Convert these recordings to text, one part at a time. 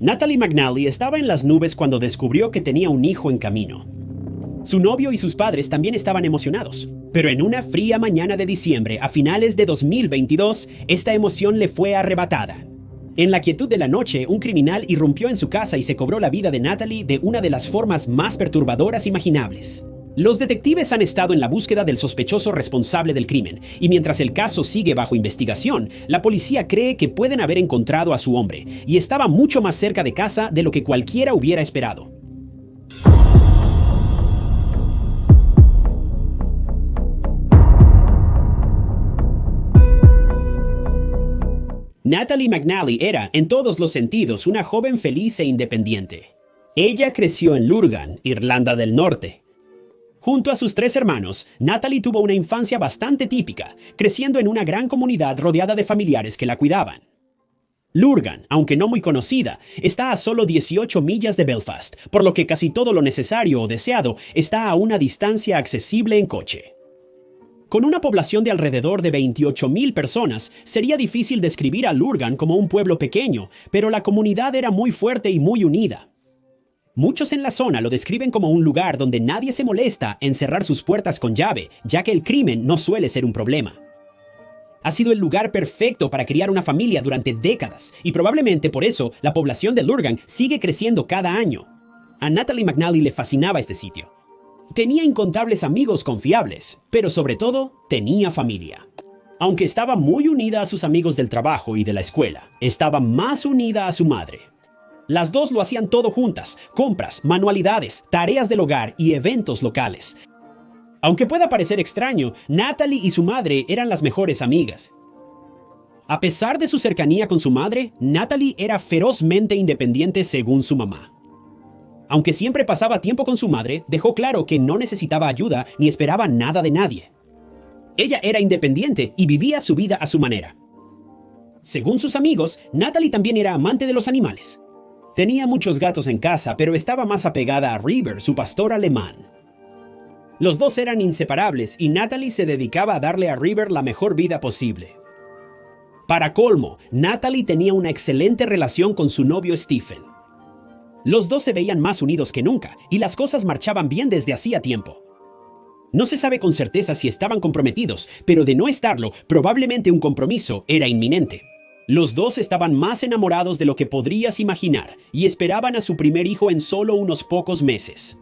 Natalie McNally estaba en las nubes cuando descubrió que tenía un hijo en camino. Su novio y sus padres también estaban emocionados, pero en una fría mañana de diciembre, a finales de 2022, esta emoción le fue arrebatada. En la quietud de la noche, un criminal irrumpió en su casa y se cobró la vida de Natalie de una de las formas más perturbadoras imaginables. Los detectives han estado en la búsqueda del sospechoso responsable del crimen, y mientras el caso sigue bajo investigación, la policía cree que pueden haber encontrado a su hombre, y estaba mucho más cerca de casa de lo que cualquiera hubiera esperado. Natalie McNally era, en todos los sentidos, una joven feliz e independiente. Ella creció en Lurgan, Irlanda del Norte. Junto a sus 3 hermanos, Natalie tuvo una infancia bastante típica, creciendo en una gran comunidad rodeada de familiares que la cuidaban. Lurgan, aunque no muy conocida, está a solo 18 millas de Belfast, por lo que casi todo lo necesario o deseado está a una distancia accesible en coche. Con una población de alrededor de 28,000 personas, sería difícil describir a Lurgan como un pueblo pequeño, pero la comunidad era muy fuerte y muy unida. Muchos en la zona lo describen como un lugar donde nadie se molesta en cerrar sus puertas con llave, ya que el crimen no suele ser un problema. Ha sido el lugar perfecto para criar una familia durante décadas, y probablemente por eso la población de Lurgan sigue creciendo cada año. A Natalie McNally le fascinaba este sitio. Tenía incontables amigos confiables, pero sobre todo tenía familia. Aunque estaba muy unida a sus amigos del trabajo y de la escuela, estaba más unida a su madre. Las dos lo hacían todo juntas: compras, manualidades, tareas del hogar y eventos locales. Aunque pueda parecer extraño, Natalie y su madre eran las mejores amigas. A pesar de su cercanía con su madre, Natalie era ferozmente independiente según su mamá. Aunque siempre pasaba tiempo con su madre, dejó claro que no necesitaba ayuda ni esperaba nada de nadie. Ella era independiente y vivía su vida a su manera. Según sus amigos, Natalie también era amante de los animales. Tenía muchos gatos en casa, pero estaba más apegada a River, su pastor alemán. Los dos eran inseparables y Natalie se dedicaba a darle a River la mejor vida posible. Para colmo, Natalie tenía una excelente relación con su novio Stephen. Los dos se veían más unidos que nunca y las cosas marchaban bien desde hacía tiempo. No se sabe con certeza si estaban comprometidos, pero de no estarlo, probablemente un compromiso era inminente. Los dos estaban más enamorados de lo que podrías imaginar y esperaban a su primer hijo en solo unos pocos meses.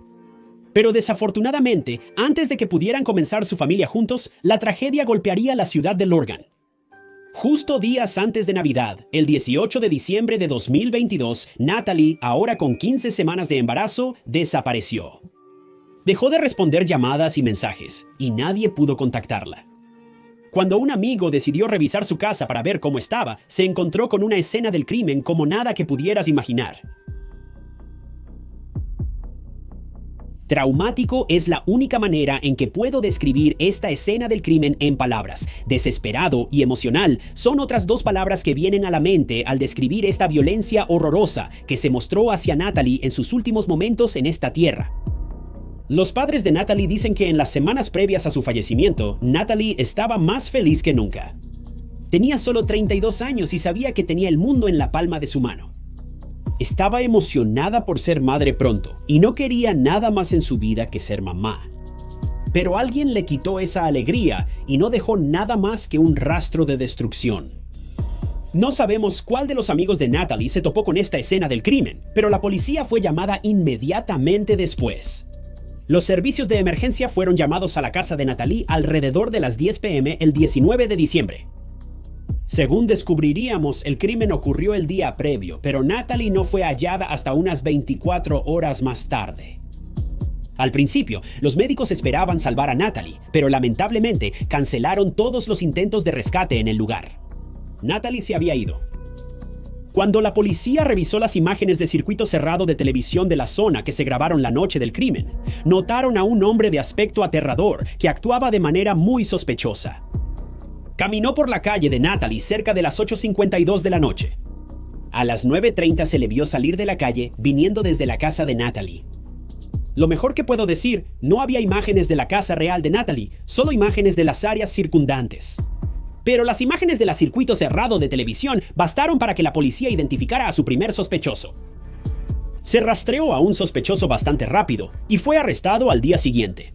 Pero desafortunadamente, antes de que pudieran comenzar su familia juntos, la tragedia golpearía la ciudad de Lurgan. Justo días antes de Navidad, el 18 de diciembre de 2022, Natalie, ahora con 15 semanas de embarazo, desapareció. Dejó de responder llamadas y mensajes, y nadie pudo contactarla. Cuando un amigo decidió revisar su casa para ver cómo estaba, se encontró con una escena del crimen como nada que pudieras imaginar. Traumático es la única manera en que puedo describir esta escena del crimen en palabras. Desesperado y emocional son otras 2 palabras que vienen a la mente al describir esta violencia horrorosa que se mostró hacia Natalie en sus últimos momentos en esta tierra. Los padres de Natalie dicen que en las semanas previas a su fallecimiento, Natalie estaba más feliz que nunca. Tenía solo 32 años y sabía que tenía el mundo en la palma de su mano. Estaba emocionada por ser madre pronto y no quería nada más en su vida que ser mamá. Pero alguien le quitó esa alegría y no dejó nada más que un rastro de destrucción. No sabemos cuál de los amigos de Natalie se topó con esta escena del crimen, pero la policía fue llamada inmediatamente después. Los servicios de emergencia fueron llamados a la casa de Natalie alrededor de las 10 p.m. el 19 de diciembre. Según descubriríamos, el crimen ocurrió el día previo, pero Natalie no fue hallada hasta unas 24 horas más tarde. Al principio, los médicos esperaban salvar a Natalie, pero lamentablemente cancelaron todos los intentos de rescate en el lugar. Natalie se había ido. Cuando la policía revisó las imágenes de circuito cerrado de televisión de la zona que se grabaron la noche del crimen, notaron a un hombre de aspecto aterrador que actuaba de manera muy sospechosa. Caminó por la calle de Natalie cerca de las 8:52 de la noche. A las 9:30 se le vio salir de la calle viniendo desde la casa de Natalie. Lo mejor que puedo decir, no había imágenes de la casa real de Natalie, solo imágenes de las áreas circundantes. Pero las imágenes de la circuito cerrado de televisión bastaron para que la policía identificara a su primer sospechoso. Se rastreó a un sospechoso bastante rápido y fue arrestado al día siguiente.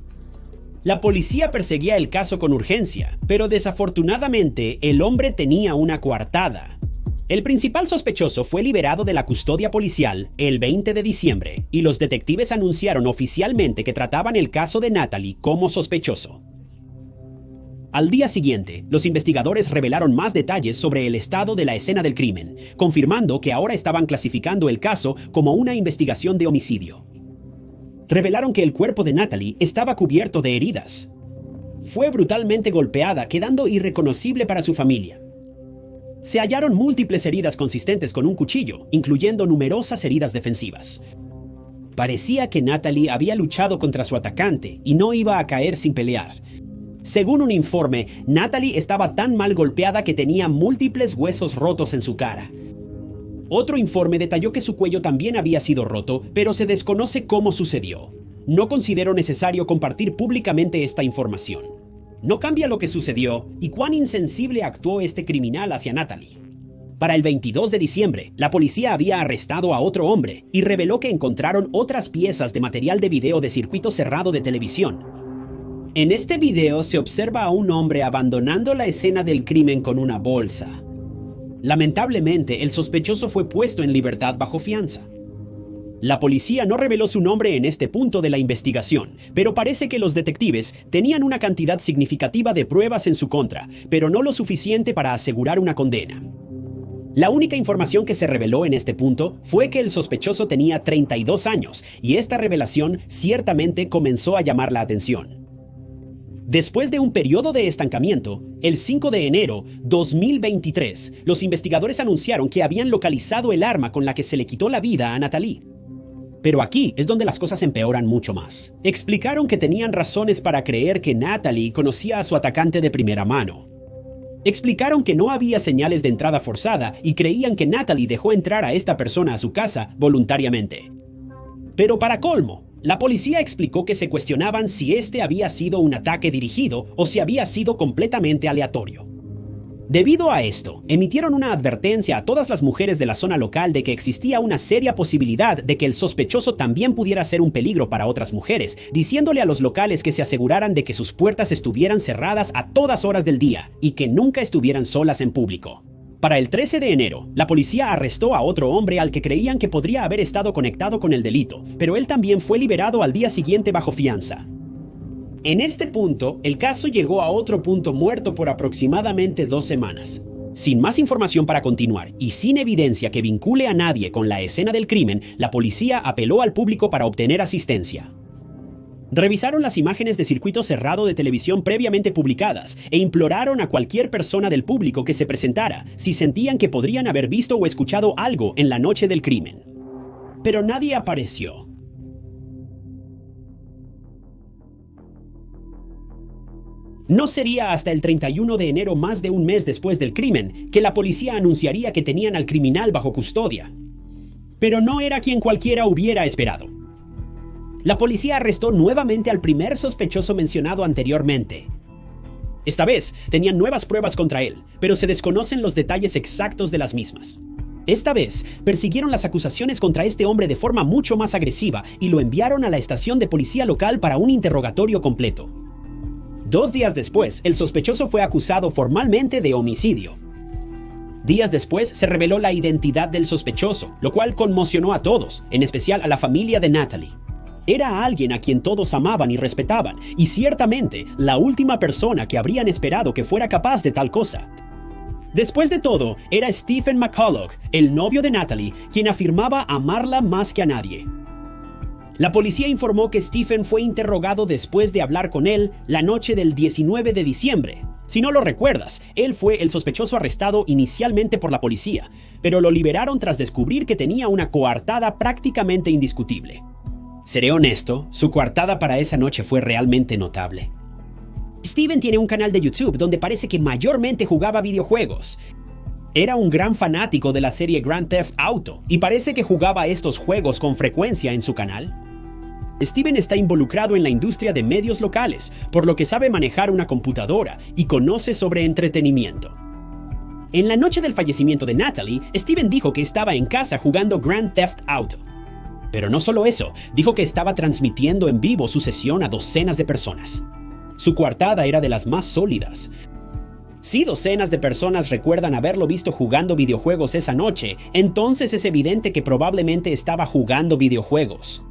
La policía perseguía el caso con urgencia, pero desafortunadamente el hombre tenía una coartada. El principal sospechoso fue liberado de la custodia policial el 20 de diciembre y los detectives anunciaron oficialmente que trataban el caso de Natalie como sospechoso. Al día siguiente, los investigadores revelaron más detalles sobre el estado de la escena del crimen, confirmando que ahora estaban clasificando el caso como una investigación de homicidio. Revelaron que el cuerpo de Natalie estaba cubierto de heridas. Fue brutalmente golpeada, quedando irreconocible para su familia. Se hallaron múltiples heridas consistentes con un cuchillo, incluyendo numerosas heridas defensivas. Parecía que Natalie había luchado contra su atacante y no iba a caer sin pelear. Según un informe, Natalie estaba tan mal golpeada que tenía múltiples huesos rotos en su cara. Otro informe detalló que su cuello también había sido roto, pero se desconoce cómo sucedió. No considero necesario compartir públicamente esta información. No cambia lo que sucedió y cuán insensible actuó este criminal hacia Natalie. Para el 22 de diciembre, la policía había arrestado a otro hombre y reveló que encontraron otras piezas de material de video de circuito cerrado de televisión. En este video se observa a un hombre abandonando la escena del crimen con una bolsa. Lamentablemente, el sospechoso fue puesto en libertad bajo fianza. La policía no reveló su nombre en este punto de la investigación, pero parece que los detectives tenían una cantidad significativa de pruebas en su contra, pero no lo suficiente para asegurar una condena. La única información que se reveló en este punto fue que el sospechoso tenía 32 años, y esta revelación ciertamente comenzó a llamar la atención. Después de un periodo de estancamiento, el 5 de enero 2023, los investigadores anunciaron que habían localizado el arma con la que se le quitó la vida a Natalie. Pero aquí es donde las cosas empeoran mucho más. Explicaron que tenían razones para creer que Natalie conocía a su atacante de primera mano. Explicaron que no había señales de entrada forzada y creían que Natalie dejó entrar a esta persona a su casa voluntariamente. Pero para colmo, la policía explicó que se cuestionaban si este había sido un ataque dirigido o si había sido completamente aleatorio. Debido a esto, emitieron una advertencia a todas las mujeres de la zona local de que existía una seria posibilidad de que el sospechoso también pudiera ser un peligro para otras mujeres, diciéndole a los locales que se aseguraran de que sus puertas estuvieran cerradas a todas horas del día y que nunca estuvieran solas en público. Para el 13 de enero, la policía arrestó a otro hombre al que creían que podría haber estado conectado con el delito, pero él también fue liberado al día siguiente bajo fianza. En este punto, el caso llegó a otro punto muerto por aproximadamente 2 semanas. Sin más información para continuar y sin evidencia que vincule a nadie con la escena del crimen, la policía apeló al público para obtener asistencia. Revisaron las imágenes de circuito cerrado de televisión previamente publicadas e imploraron a cualquier persona del público que se presentara si sentían que podrían haber visto o escuchado algo en la noche del crimen. Pero nadie apareció. No sería hasta el 31 de enero, más de un mes después del crimen, que la policía anunciaría que tenían al criminal bajo custodia. Pero no era quien cualquiera hubiera esperado. La policía arrestó nuevamente al primer sospechoso mencionado anteriormente. Esta vez tenían nuevas pruebas contra él, pero se desconocen los detalles exactos de las mismas. Esta vez persiguieron las acusaciones contra este hombre de forma mucho más agresiva y lo enviaron a la estación de policía local para un interrogatorio completo. 2 días después, el sospechoso fue acusado formalmente de homicidio. Días después se reveló la identidad del sospechoso, lo cual conmocionó a todos, en especial a la familia de Natalie. Era alguien a quien todos amaban y respetaban, y ciertamente la última persona que habrían esperado que fuera capaz de tal cosa. Después de todo, era Stephen McCulloch, el novio de Natalie, quien afirmaba amarla más que a nadie. La policía informó que Stephen fue interrogado después de hablar con él la noche del 19 de diciembre. Si no lo recuerdas, él fue el sospechoso arrestado inicialmente por la policía, pero lo liberaron tras descubrir que tenía una coartada prácticamente indiscutible. Seré honesto, su coartada para esa noche fue realmente notable. Stephen tiene un canal de YouTube donde parece que mayormente jugaba videojuegos. Era un gran fanático de la serie Grand Theft Auto y parece que jugaba estos juegos con frecuencia en su canal. Stephen está involucrado en la industria de medios locales, por lo que sabe manejar una computadora y conoce sobre entretenimiento. En la noche del fallecimiento de Natalie, Stephen dijo que estaba en casa jugando Grand Theft Auto. Pero no solo eso, dijo que estaba transmitiendo en vivo su sesión a docenas de personas. Su coartada era de las más sólidas. Si docenas de personas recuerdan haberlo visto jugando videojuegos esa noche, entonces es evidente que probablemente estaba jugando videojuegos.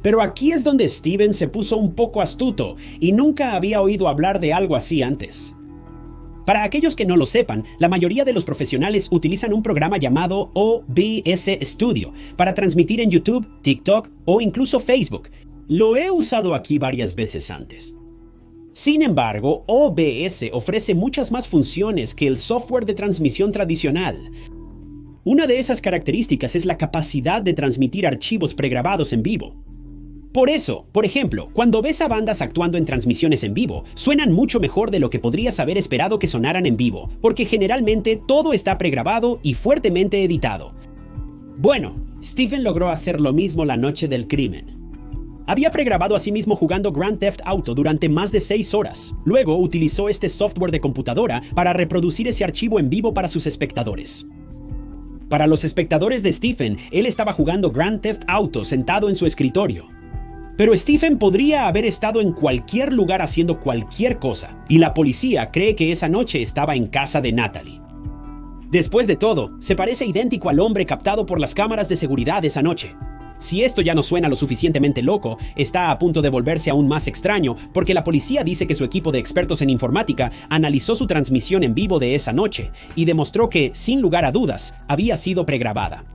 Pero aquí es donde Steven se puso un poco astuto y nunca había oído hablar de algo así antes. Para aquellos que no lo sepan, la mayoría de los profesionales utilizan un programa llamado OBS Studio para transmitir en YouTube, TikTok o incluso Facebook. Lo he usado aquí varias veces antes. Sin embargo, OBS ofrece muchas más funciones que el software de transmisión tradicional. Una de esas características es la capacidad de transmitir archivos pregrabados en vivo. Por eso, por ejemplo, cuando ves a bandas actuando en transmisiones en vivo, suenan mucho mejor de lo que podrías haber esperado que sonaran en vivo, porque generalmente todo está pregrabado y fuertemente editado. Bueno, Stephen logró hacer lo mismo la noche del crimen. Había pregrabado a sí mismo jugando Grand Theft Auto durante más de 6 horas. Luego utilizó este software de computadora para reproducir ese archivo en vivo para sus espectadores. Para los espectadores de Stephen, él estaba jugando Grand Theft Auto sentado en su escritorio. Pero Stephen podría haber estado en cualquier lugar haciendo cualquier cosa, y la policía cree que esa noche estaba en casa de Natalie. Después de todo, se parece idéntico al hombre captado por las cámaras de seguridad esa noche. Si esto ya no suena lo suficientemente loco, está a punto de volverse aún más extraño, porque la policía dice que su equipo de expertos en informática analizó su transmisión en vivo de esa noche y demostró que, sin lugar a dudas, había sido pregrabada.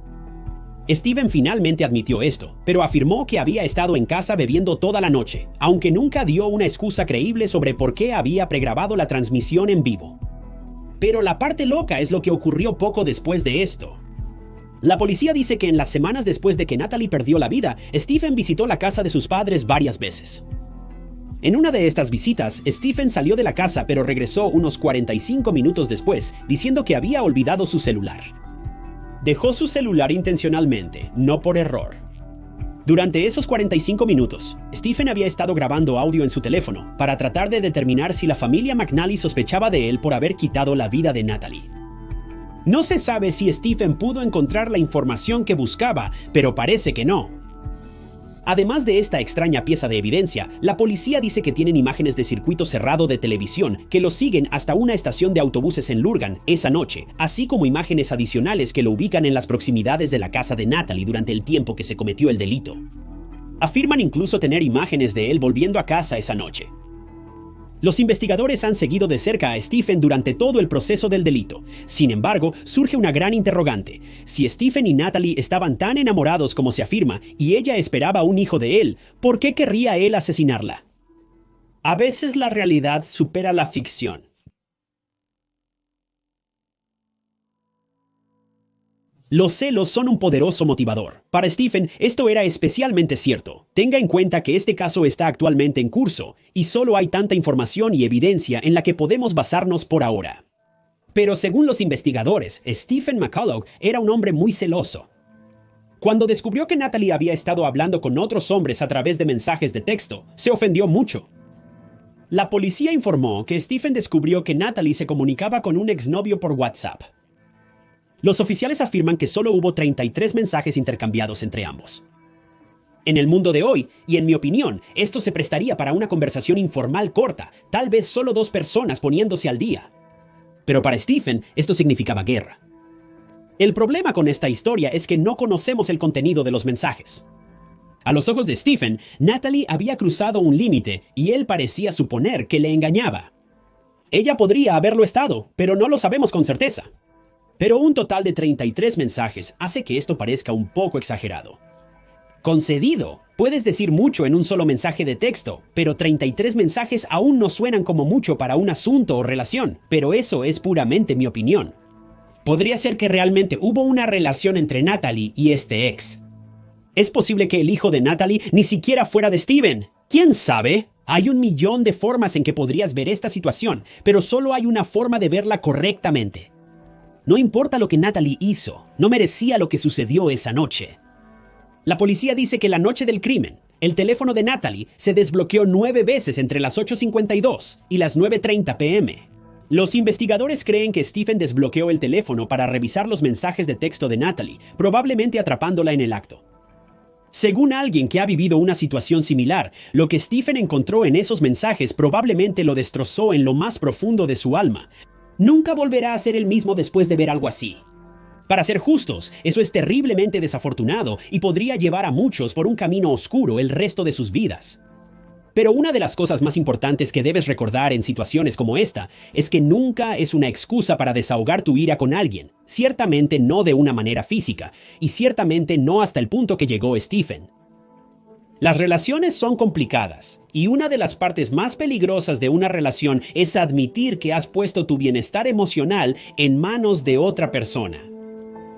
Steven finalmente admitió esto, pero afirmó que había estado en casa bebiendo toda la noche, aunque nunca dio una excusa creíble sobre por qué había pregrabado la transmisión en vivo. Pero la parte loca es lo que ocurrió poco después de esto. La policía dice que en las semanas después de que Natalie perdió la vida, Stephen visitó la casa de sus padres varias veces. En una de estas visitas, Stephen salió de la casa pero regresó unos 45 minutos después, diciendo que había olvidado su celular. Dejó su celular intencionalmente, no por error. Durante esos 45 minutos, Stephen había estado grabando audio en su teléfono para tratar de determinar si la familia McNally sospechaba de él por haber quitado la vida de Natalie. No se sabe si Stephen pudo encontrar la información que buscaba, pero parece que no. Además de esta extraña pieza de evidencia, la policía dice que tienen imágenes de circuito cerrado de televisión que lo siguen hasta una estación de autobuses en Lurgan esa noche, así como imágenes adicionales que lo ubican en las proximidades de la casa de Natalie durante el tiempo que se cometió el delito. Afirman incluso tener imágenes de él volviendo a casa esa noche. Los investigadores han seguido de cerca a Stephen durante todo el proceso del delito. Sin embargo, surge una gran interrogante. Si Stephen y Natalie estaban tan enamorados como se afirma y ella esperaba un hijo de él, ¿por qué querría él asesinarla? A veces la realidad supera la ficción. Los celos son un poderoso motivador. Para Stephen, esto era especialmente cierto. Tenga en cuenta que este caso está actualmente en curso, y solo hay tanta información y evidencia en la que podemos basarnos por ahora. Pero según los investigadores, Stephen McCullough era un hombre muy celoso. Cuando descubrió que Natalie había estado hablando con otros hombres a través de mensajes de texto, se ofendió mucho. La policía informó que Stephen descubrió que Natalie se comunicaba con un exnovio por WhatsApp. Los oficiales afirman que solo hubo 33 mensajes intercambiados entre ambos. En el mundo de hoy, y en mi opinión, esto se prestaría para una conversación informal corta, tal vez solo 2 personas poniéndose al día. Pero para Stephen, esto significaba guerra. El problema con esta historia es que no conocemos el contenido de los mensajes. A los ojos de Stephen, Natalie había cruzado un límite y él parecía suponer que le engañaba. Ella podría haberlo estado, pero no lo sabemos con certeza. Pero un total de 33 mensajes hace que esto parezca un poco exagerado. Concedido, puedes decir mucho en un solo mensaje de texto, pero 33 mensajes aún no suenan como mucho para un asunto o relación, pero eso es puramente mi opinión. Podría ser que realmente hubo una relación entre Natalie y este ex. Es posible que el hijo de Natalie ni siquiera fuera de Stephen. ¿Quién sabe? Hay 1.000.000 de formas en que podrías ver esta situación, pero solo hay una forma de verla correctamente. No importa lo que Natalie hizo, no merecía lo que sucedió esa noche. La policía dice que la noche del crimen, el teléfono de Natalie se desbloqueó 9 veces entre las 8:52 y las 9:30 p.m. Los investigadores creen que Stephen desbloqueó el teléfono para revisar los mensajes de texto de Natalie, probablemente atrapándola en el acto. Según alguien que ha vivido una situación similar, lo que Stephen encontró en esos mensajes probablemente lo destrozó en lo más profundo de su alma. Nunca volverá a ser el mismo después de ver algo así. Para ser justos, eso es terriblemente desafortunado y podría llevar a muchos por un camino oscuro el resto de sus vidas. Pero una de las cosas más importantes que debes recordar en situaciones como esta es que nunca es una excusa para desahogar tu ira con alguien, ciertamente no de una manera física, y ciertamente no hasta el punto que llegó Stephen. Las relaciones son complicadas, y una de las partes más peligrosas de una relación es admitir que has puesto tu bienestar emocional en manos de otra persona.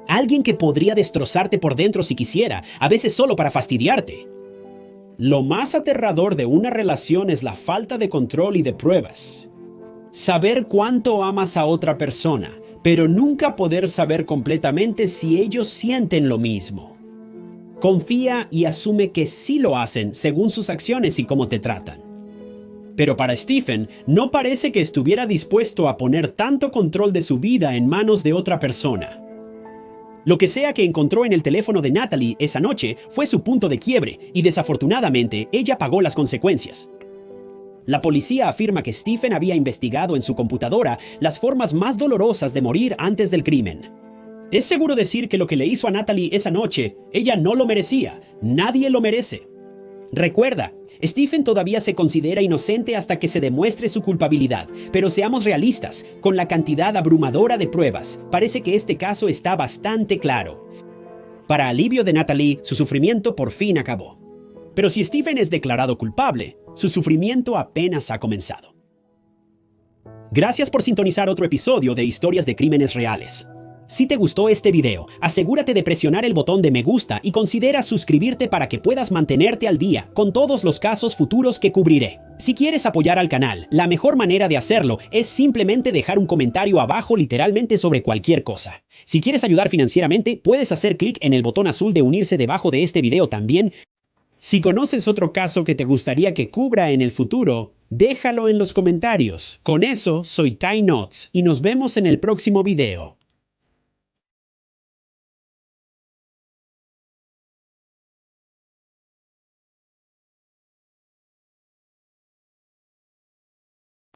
Alguien que podría destrozarte por dentro si quisiera, a veces solo para fastidiarte. Lo más aterrador de una relación es la falta de control y de pruebas. Saber cuánto amas a otra persona, pero nunca poder saber completamente si ellos sienten lo mismo. Confía y asume que sí lo hacen según sus acciones y cómo te tratan. Pero para Stephen, no parece que estuviera dispuesto a poner tanto control de su vida en manos de otra persona. Lo que sea que encontró en el teléfono de Natalie esa noche fue su punto de quiebre y desafortunadamente ella pagó las consecuencias. La policía afirma que Stephen había investigado en su computadora las formas más dolorosas de morir antes del crimen. Es seguro decir que lo que le hizo a Natalie esa noche, ella no lo merecía, nadie lo merece. Recuerda, Stephen todavía se considera inocente hasta que se demuestre su culpabilidad, pero seamos realistas, con la cantidad abrumadora de pruebas, parece que este caso está bastante claro. Para alivio de Natalie, su sufrimiento por fin acabó. Pero si Stephen es declarado culpable, su sufrimiento apenas ha comenzado. Gracias por sintonizar otro episodio de Historias de Crímenes Reales. Si te gustó este video, asegúrate de presionar el botón de me gusta y considera suscribirte para que puedas mantenerte al día con todos los casos futuros que cubriré. Si quieres apoyar al canal, la mejor manera de hacerlo es simplemente dejar un comentario abajo literalmente sobre cualquier cosa. Si quieres ayudar financieramente, puedes hacer clic en el botón azul de unirse debajo de este video también. Si conoces otro caso que te gustaría que cubra en el futuro, déjalo en los comentarios. Con eso, soy Ty Notts y nos vemos en el próximo video.